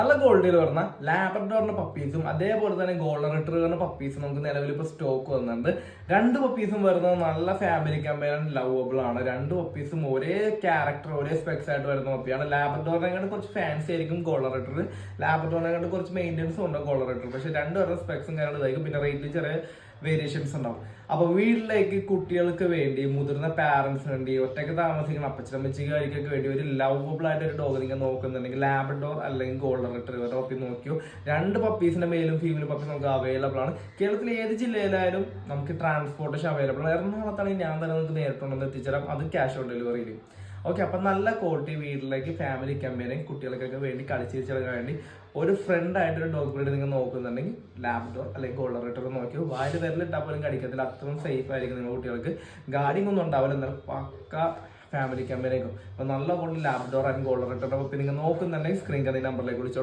നല്ല ഗോൾഡിൽ പറഞ്ഞ ലാബ്രഡോറിന്റെ പപ്പീസും അതേപോലെ തന്നെ ഗോൾഡൻ റിട്രീവറിന്റെ പപ്പീസും നമുക്ക് നിലവിൽ ഇപ്പൊ സ്റ്റോക്ക് വന്നിട്ടുണ്ട്. രണ്ട് പപ്പീസും വരുന്നത് നല്ല ഫാമിലി കമ്പയർ ലവബിൾ ആണ്. രണ്ട് പപ്പീസും ഒരേ ക്യാരക്ടർ ഒരേ സ്പെക്സ് ആയിട്ട് വരുന്ന പപ്പിയാണ്. ലാബ്രഡോറിനെക്കാട്ട് കുറച്ച് ഫാൻസി ആയിരിക്കും ഗോൾഡൻ റിട്രീവർ, ലാബ്രഡോറിനെക്കാട്ട് കുറച്ച് മെയിൻ്റെനൻസും ഉണ്ട് ഗോൾഡൻ റിട്രീവർ. പക്ഷെ രണ്ടുപേരുടെ സ്പെക്സും കാര്യങ്ങളും ഇതായിരിക്കും. പിന്നെ റേറ്റിൽ ചെറിയ വേരിയേഷൻസ് ഉണ്ടാവും. അപ്പൊ വീട്ടിലേക്ക് കുട്ടികൾക്ക് വേണ്ടി, മുതിർന്ന പാരന്റ്സിന് വേണ്ടി, ഒറ്റയ്ക്ക് താമസിക്കുന്ന അപ്പച്ചനമ്മച്ചിക്കാരിക്കൊക്കെ വേണ്ടി ഒരു ലവബിൾ ആയിട്ട് ഒരു ഡോഗ് നിങ്ങൾ നോക്കുന്നുണ്ടെങ്കിൽ ലാബ്രഡോർ അല്ലെങ്കിൽ ഗോൾഡൻ റിട്രീവർ പപ്പി നോക്കിയോ. രണ്ട് പപ്പീസിന്റെ മെയിലും ഫീമെയിലും പപ്പീസ് നമുക്ക് അവൈലബിൾ ആണ്. കേരളത്തിൽ ഏത് ജില്ലയിലായാലും നമുക്ക് ട്രാൻസ്പോർട്ടേഷൻ അവൈലബിൾ ആണ്. എറണാകുളത്താണെങ്കിൽ ഞാൻ തന്നെ നിങ്ങൾക്ക് നേരിട്ടുണ്ടെന്ന് എത്തിച്ചേരാം, അത് ക്യാഷ് ഓൺ ഡെലിവറിയിൽ. ഓക്കെ, അപ്പൊ നല്ല ക്വാളിറ്റി വീട്ടിലേക്ക് ഫാമിലി കമ്പനിയും കുട്ടികൾക്കൊക്കെ വേണ്ടി കളിച്ചിരിച്ചെടുക്കാൻ വേണ്ടി ഒരു ഫ്രണ്ട് ആയിട്ടൊരു ഡോഗ് ബ്രീഡ് നിങ്ങൾ നോക്കുന്നുണ്ടെങ്കിൽ ലാബ്രഡോർ അല്ലെങ്കിൽ ഗോൾഡൻ റിട്രീവർ നോക്കിയോ. വായിൽ വിരലിട്ടാൽ പോലും കടിക്കത്തില്ല, അത്രയും സേഫ് ആയിരിക്കും നിങ്ങൾ കുട്ടികൾക്ക്. ഗാർഡിങ് ഒന്നും ഉണ്ടാവില്ല, എന്നാലും പക്ക ഫാമിലി കമ്പനിയായിരിക്കും. അപ്പൊ നല്ല കൊണ്ട് ലാബ്രഡോർ ആൻഡ് ഗോൾഡൻ റിട്രീവർ നിങ്ങൾ നോക്കുന്നുണ്ടെങ്കിൽ സ്ക്രീൻ കണ്ട നമ്പറിലേക്ക് വിളിച്ചോ.